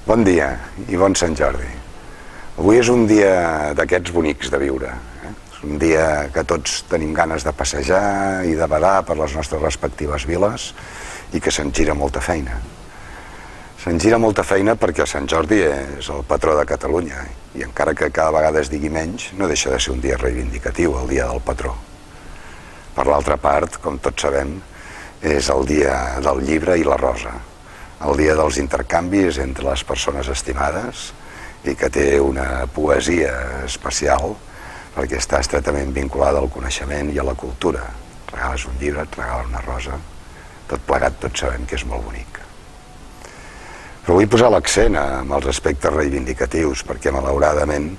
Bon dia i bon Sant Jordi. Avui és un dia d'aquests bonics de viure. És un dia que tots tenim ganes de passejar i de badar per les nostres respectives viles i que se'n gira molta feina. Se'n gira molta feina perquè Sant Jordi és el patró de Catalunya i encara que cada vegada es digui menys, no deixa de ser un dia reivindicatiu, el dia del patró. Per l'altra part, com tots sabem, és el dia del llibre i la rosa, el dia dels intercanvis entre les persones estimades i que té una poesia especial perquè està estretament vinculada al coneixement i a la cultura. Et regales un llibre, et regalen una rosa, tot plegat tots sabem que és molt bonic. Però vull posar l'accent en els aspectes reivindicatius perquè malauradament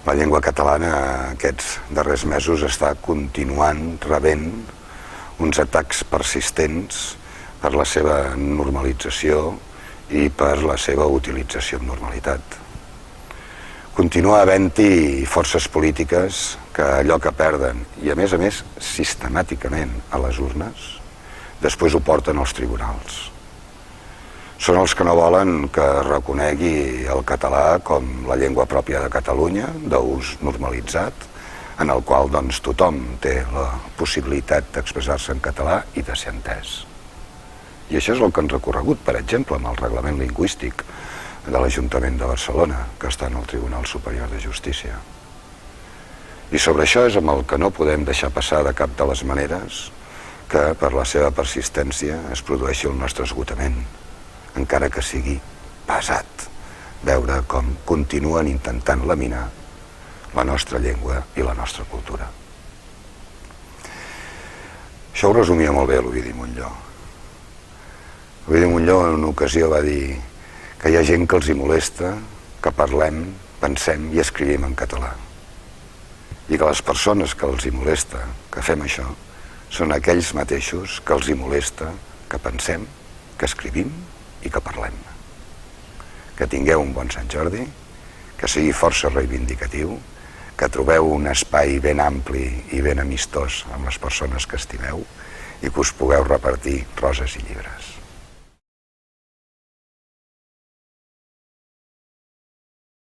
la llengua catalana aquests darrers mesos està continuant rebent uns atacs persistents per la seva normalització i per la seva utilització amb normalitat. Continua havent-hi forces polítiques que allò que perden, i a més sistemàticament a les urnes, després ho porten als tribunals. Són els que no volen que reconegui el català com la llengua pròpia de Catalunya, d'ús normalitzat, en el qual doncs, tothom té la possibilitat d'expressar-se en català i de ser entès. I això és el que han recorregut, per exemple, amb el reglament lingüístic de l'Ajuntament de Barcelona, que està en el Tribunal Superior de Justícia. I sobre això és amb el que no podem deixar passar de cap de les maneres que, per la seva persistència, es produeixi el nostre esgotament, encara que sigui pesat veure com continuen intentant laminar la nostra llengua i la nostra cultura. Això ho resumia molt bé l'Ovidi Montllor. L'Ovidi Montllor en una ocasió va dir que hi ha gent que els hi molesta que parlem, pensem i escrivim en català. I que les persones que els hi molesta que fem això són aquells mateixos que els hi molesta que pensem, que escrivim i que parlem. Que tingueu un bon Sant Jordi, que sigui força reivindicatiu, que trobeu un espai ben ampli i ben amistós amb les persones que estimeu i que us pugueu repartir roses i llibres.